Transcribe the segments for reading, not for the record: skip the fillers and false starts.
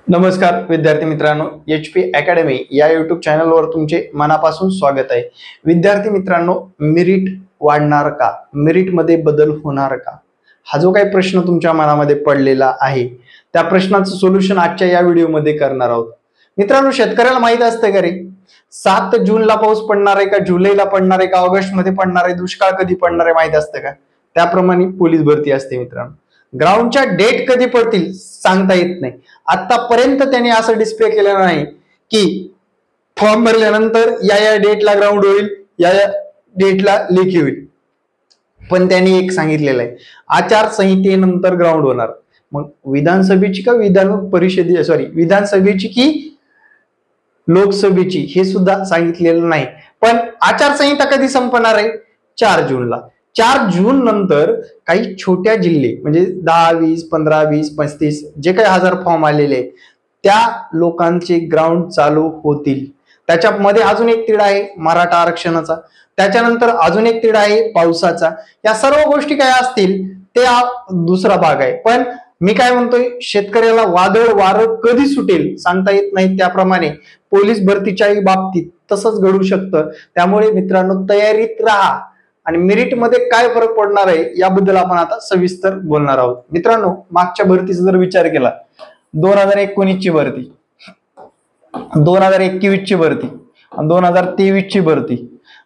नमस्कार विद्यार्थी मित्रांनो, HP अकॅडमी या यूट्यूब चॅनलवर तुमचे मनापासून स्वागत आहे। विद्यार्थी मित्रांनो, मेरिट वाढणार का, मेरिट मध्ये बदल होणार का, हा जो काही प्रश्न तुमच्या मनामध्ये पडलेला आहे त्या प्रश्नाचं सोल्युशन आजच्या या व्हिडिओमध्ये करणार आहोत। मित्रांनो, शेतकऱ्याला माहित असतं का रे 7 जूनला पाऊस पडणार आहे का, जुलैला पडणार आहे का, ऑगस्ट मध्ये पडणार आहे, दुष्काळ कधी पडणार आहे माहित असतं का? त्याप्रमाणे पोलीस भरती असते मित्रांनो। ग्राउंडच्या डेट कधी पडतील सांगता येत नाही। आतापर्यंत त्यांनी असं डिस्प्ले केलेलं नाही की फॉर्म भरल्यानंतर या डेटला ग्राउंड होईल, या डेटला लेखी होईल, पण त्यांनी एक सांगितलेलं आहे आचारसंहितेनंतर ग्राउंड होणार। मग विधानसभेची का विधानसभेची की लोकसभेची हे सुद्धा सांगितलेलं नाही, पण आचारसंहिता कधी संपणार आहे? 4 जूनला। 4 जून नंतर काही छोट्या जिल्हे म्हणजे 10, 20, 15, 20, 35 जे काही हजार फॉर्म आलेले आहेत त्या लोकांचे ग्राउंड चालू होतील। त्याच्यामध्ये अजून एक तिढा आहे मराठा आरक्षणाचा, त्याच्यानंतर अजून एक तिढा आहे पावसाचा। या सर्व गोष्टी काय असतील ते दुसरा भाग आहे। पण मी काय म्हणतोय, शेतकऱ्याला वादळ वारं कधी सुटेल सांगता येत नाही, त्याप्रमाणे पोलीस भरतीच्याही बाबतीत तसंच घडू शकतं। त्यामुळे मित्रांनो, तयारीत राहा आणि मेरिट मध्ये काय फरक पडणार आहे याबद्दल आपण आता सविस्तर बोलणार आहोत। मित्रांनो, मागच्या भरतीचा जर विचार केला 2019 ची भरती, 2021 ची भरती, 2023 ची भरती,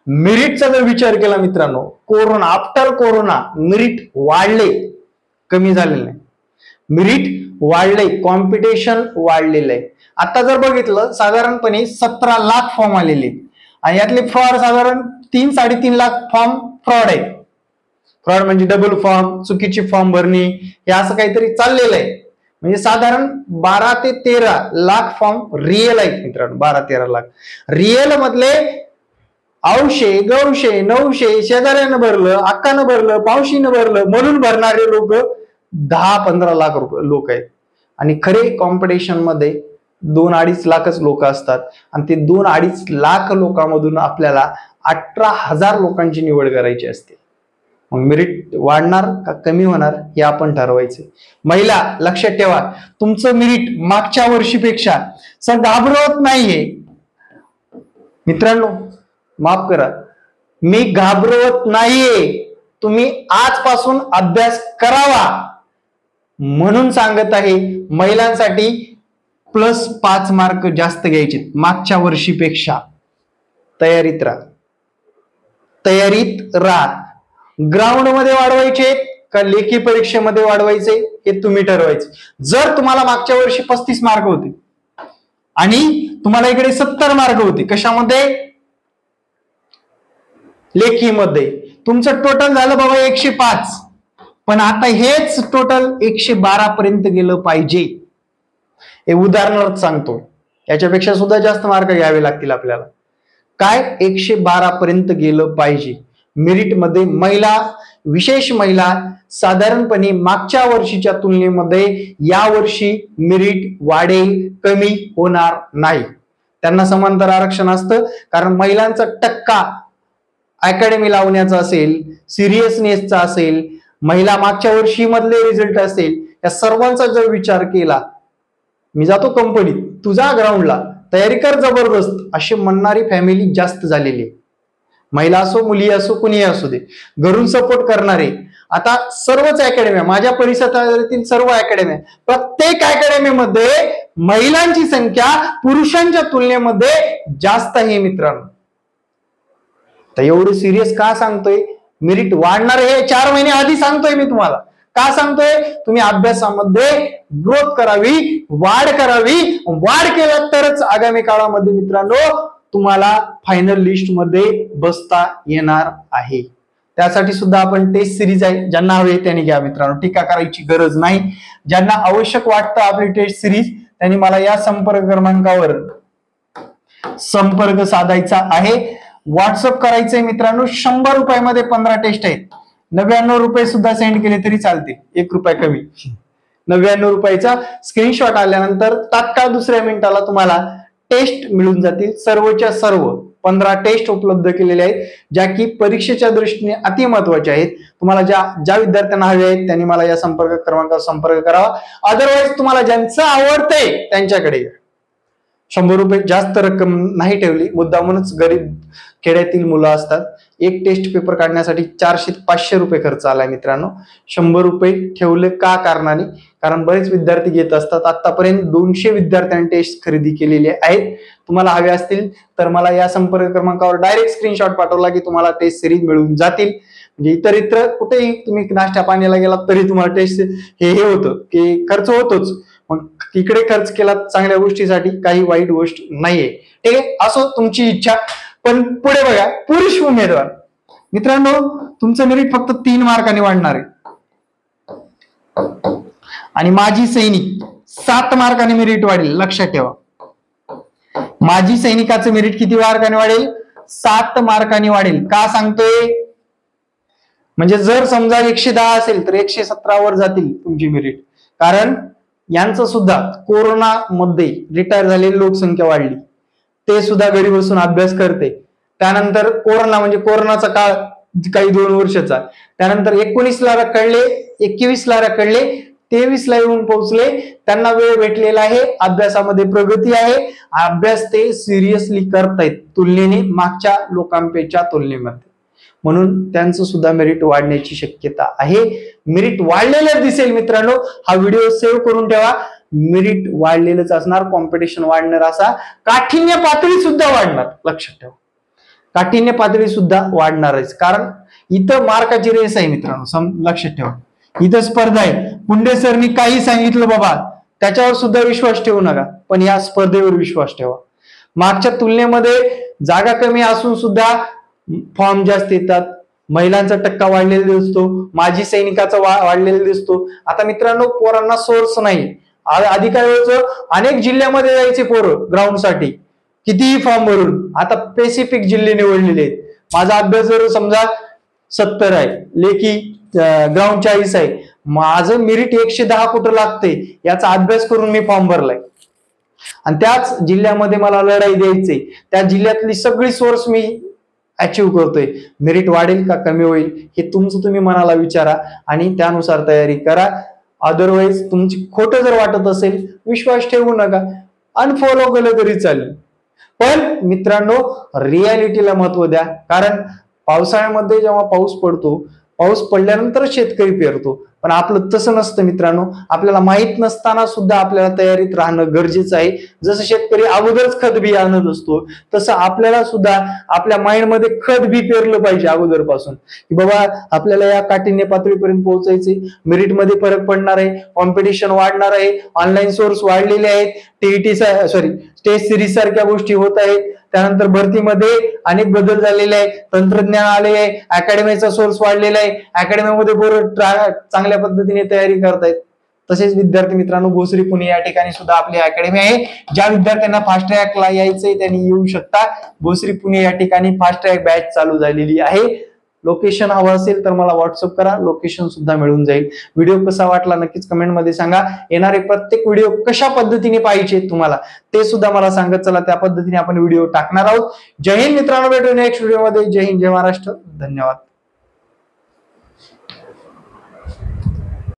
मेरिटचा जर विचार केला मित्रांनो, कोरोना आफ्टर कोरोना मेरिट वाढले, कमी झालेले नाही, मेरिट वाढले, कॉम्पिटिशन वाढलेलं आहे। आता जर बघितलं साधारणपणे 17 लाख फॉर्म आलेले आणि यातले फ्रॉड साधारण 3-3.5 लाख फॉर्म फ्रॉड आहे। फ्रॉड म्हणजे डबल फॉर्म, चुकीची फॉर्म भरणे, हे असं काहीतरी चाललेलं आहे। म्हणजे साधारण 12 ते 13 लाख फॉर्म रिअल आहेत मित्रांनो, 12-13 लाख रिअल मधले 800, 900, 900 शेजाऱ्यानं भरलं, अक्कानं भरलं, पावशीनं भरलं म्हणून भरणारे लोक 10-15 लाख लोक आहेत। आणि खरे कॉम्पिटिशन मध्ये 2-2.5 लाखच लोक असतात आणि ते 2-2.5 लाख लोकांमधून आपल्याला 18,000 लोकांची निवड करायची असते। मग मेरिट वाढणार का कमी होणार हे आपण ठरवायचे। महिला लक्षात ठेवा, तुमचं मेरिट मागच्या वर्षीपेक्षा घाबरवत नाहीये मित्रांनो, माफ करा, मी घाबरवत नाहीये, तुम्ही आजपासून अभ्यास करावा म्हणून सांगत आहे। महिलांसाठी +5 मार्क जास्त घ्यायचे मागच्या वर्षीपेक्षा। तयारीत राहा, तयारीत राहा। ग्राउंड मध्ये वाढवायचे का लेखी परीक्षेमध्ये वाढवायचे हे तुम्ही ठरवायचे। जर तुम्हाला मागच्या वर्षी 35 मार्क होते आणि तुम्हाला इकडे 70 मार्क होते, कशामध्ये? लेखीमध्ये, तुमचं टोटल झालं बाबा 105, पण आता हेच टोटल 112 पर्यंत गेलं पाहिजे। हे उदाहरणार्थ सांगतो, याच्यापेक्षा सुद्धा जास्त मार्क घ्यावे लागतील आपल्याला। काय 112 पर्यंत गेलं पाहिजे मेरिट मध्ये। महिला, विशेष महिला साधारणपणे मागच्या वर्षीच्या तुलनेमध्ये या वर्षी मेरिट वाढेल, कमी होणार नाही। त्यांना समांतर आरक्षण असतं, कारण महिलांचा टक्का अकॅडमी लावण्याचा असेल, सिरियसनेसचा असेल, महिला मागच्या वर्षी मधले रिझल्ट असेल, या सर्वांचा जर विचार केला, मी जातो कंपनीत, तुझा ग्राउंडला तयारी कर जबरदस्त असे म्हणणारी फॅमिली जास्त झालेली। महिला असो, मुली असो, कुणीही असू दे, घरून सपोर्ट करणारे। आता सर्वच अकॅडमी, माझ्या परिसरातील सर्व अकॅडमी, प्रत्येक अकॅडमीमध्ये महिलांची संख्या पुरुषांच्या तुलनेमध्ये जास्त आहे मित्रांनो। तर एवढं सिरियस का सांगतोय? मेरिट वाढणार हे 4 महिने आधी सांगतोय मी तुम्हाला। का सांगतोय? तुम्ही अभ्यासामध्ये ग्रोथ करावी, वाढ करावी। वाढ केला तरच आगामी काळामध्ये मित्रांनो तुम्हाला फायनल लिस्ट मध्ये बसता येणार आहे। त्यासाठी सुद्धा आपण टेस्ट सिरीज आहे, ज्यांना हवे त्यांनी घ्या मित्रांनो, टीका करायची गरज नाही। ज्यांना आवश्यक वाटतं आपली टेस्ट सिरीज त्यांनी मला या संपर्क क्रमांकावर संपर्क साधायचा आहे, व्हॉट्सअप करायचंय मित्रांनो। 100 रुपयामध्ये 15 टेस्ट आहेत, 99 रुपये सुद्धा सेंड केले तरी चालते, 1 रुपया कमी। 99 रुपयाचा स्क्रीनशॉट आल्यानंतर तात्काळ दुसऱ्या मिनिटाला तुम्हाला टेस्ट मिळून जातील सर्वच्या सर्व। 15 टेस्ट उपलब्ध केलेले आहेत, ज्या की परीक्षेच्या दृष्टीने अति महत्वाच्या आहेत. तुम्हाला ज्या विद्यार्थ्यांना हवे आहेत त्यांनी मला या संपर्क क्रमांकावर संपर्क करावा. अदरवाईज तुम्हाला ज्यांचं आवडतंय त्यांच्याकडे 100 रुपये जास्त रक्कम नाही ठेवली, मुद्दामूनच गरीब खेड्यातील मुलं असतात. एक टेस्ट पेपर काढण्यासाठी 400 ते 500 रुपये खर्च आलाय मित्रांनो. 100 रुपये ठेवले का कारणाने? कारण बरेच विद्यार्थी घेत असतात. आतापर्यंत 200 विद्यार्थ्यांनी टेस्ट खरेदी केलेली आहेत. तुम्हाला हवे असतील तर मला या संपर्क क्रमांकावर डायरेक्ट स्क्रीनशॉट पाठवला की तुम्हाला टेस्ट सिरीज मिळून जातील. म्हणजे इतर कुठेही तुम्ही नाश्ता पाण्याला गेलात तरी तुम्हाला टेस्ट हे होतं की खर्च होतोच. मग इकडे खर्च केला चांगल्या गोष्टीसाठी, काही वाईट गोष्ट नाहीये. ठीक आहे, असो तुमची इच्छा. पण पुढे बघा, पुरुष उमेदवार मित्रांनो, तुमचं मेरिट फक्त 3 मार्कांनी वाढणार आहे आणि माजी सैनिक 7 मार्कांनी मेरिट वाढेल. लक्षात ठेवा, माजी सैनिकाचं मेरिट किती मार्कांनी वाढेल? 7 मार्कांनी वाढेल. का सांगतोय? म्हणजे जर समजा 110 असेल तर 117 वर जातील तुमची मेरिट. कारण यांचं सुद्धा कोरोना मध्ये रिटायर झालेली लोकसंख्या वाढली, ते सुद्धा घरी बसून अभ्यास करते. त्यानंतर कोरोना म्हणजे कोरोनाचा काळ काही 2 वर्षाचा, त्यानंतर 19 ला रखडले, 21 ला रखडले, 23 ला येऊन पोहोचले. त्यांना वेळ भेटलेला आहे, अभ्यासामध्ये प्रगती आहे, अभ्यास ते सिरियसली करतायत तुलनेने मागच्या लोकांपेक्षा तुलनेमध्ये. म्हणून त्यांचं सुद्धा मेरिट वाढण्याची शक्यता आहे. मेरिट वाढलेलं दिसेल मित्रांनो. हा व्हिडिओ सेव्ह करून ठेवा. मेरिट वाढलेलंच असणार, कॉम्पिटिशन वाढणार, असा काठिण्य पातळी सुद्धा वाढणार. लक्षात ठेवा, काठिण्य पातळी सुद्धा वाढणारच. कारण इथं मार्काची रेस आहे मित्रांनो. लक्षात ठेवा, इथं स्पर्धा आहे. पुंडे सरनी काही सांगितलं बाबा त्याच्यावर सुद्धा विश्वास ठेवू नका, पण या स्पर्धेवर विश्वास ठेवा. मागच्या तुलनेमध्ये जागा कमी असून सुद्धा फॉर्म जास्त येतात. महिलांचा टक्का वाढलेला दिसतो, माजी सैनिकाचा वाढलेला दिसतो. आता मित्रांनो, पोरांना सोर्स नाही. आधी काय व्हायचं, अनेक जिल्ह्यामध्ये जायचे पोरं ग्राउंडसाठी, कितीही फॉर्म भरून. आता स्पेसिफिक जिल्हे निवडलेले आहेत. माझा अभ्यास जर समजा 70 आहे, लेखी ग्राउंड 40 आहे, माझं मेरिट 110 कुठं लागते याचा अभ्यास करून मी फॉर्म भरलाय आणि त्याच जिल्ह्यामध्ये मला लढाई द्यायची. त्या जिल्ह्यातली सगळी सोर्स मी अचीव्ह करतोय. मेरिट वाढेल का कमी होईल हे तुमचं तुम्ही मनाला विचारा आणि त्यानुसार तयारी करा. अदरवाईज तुमची खोटं जर वाटत असेल, विश्वास ठेवू नका, अनफॉलो केलं तरी चालेल. पण मित्रांनो, रियालिटीला महत्व द्या. कारण पावसाळ्यामध्ये जेव्हा पाऊस पडतो, पाऊस पडल्यानंतर शेतकरी पेरतो, पण आपलं तसं नसतं मित्रांनो. आपल्याला माहित नसताना सुद्धा आपल्याला तयारीत राहणं गरजेचं आहे. जसं शेतकरी अगोदरच खत बी आणत असतो, तसं आपल्याला सुद्धा आपल्या माइंडमध्ये खत बी पेरलं पाहिजे अगोदरपासून, की बाबा आपल्याला या काठिण्य पातळीपर्यंत पोहोचायचे. मेरिटमध्ये फरक पडणार आहे, कॉम्पिटिशन वाढणार आहे, ऑनलाईन सोर्स वाढलेले आहेत, टेस्ट सिरीज सारख्या गोष्टी होत आहेत. त्यानंतर भरतीमध्ये अनेक बदल झालेले आहे, तंत्रज्ञान आले आहे, अकॅडमीचा सोर्स वाढलेला आहे, अकॅडमीमध्ये पोरं चांगल्या पद्धतीने तयारी करतायत. तसेच विद्यार्थी मित्रांनो, भोसरी पुणे या ठिकाणी सुद्धा आपली अकॅडमी आहे. ज्या विद्यार्थ्यांना फास्ट ट्रॅकला यायचंय त्यांनी येऊ शकता. भोसरी पुणे या ठिकाणी फास्ट ट्रॅक बॅच चालू झालेली आहे. लोकेशन हवं असेल तर मला व्हॉट्सअप करा, लोकेशन सुद्धा मिळून जाईल. व्हिडिओ कसा वाटला नक्कीच कमेंट मध्ये सांगा. येणारे प्रत्येक व्हिडिओ कशा पद्धतीने पाहिजे तुम्हाला ते सुद्धा मला सांगत चला, त्या पद्धतीने आपण व्हिडिओ टाकणार आहोत. जय हिंद मित्रांनो, भेटू नेक्स्ट व्हिडिओ मध्ये. जय हिंद, जय महाराष्ट्र, धन्यवाद.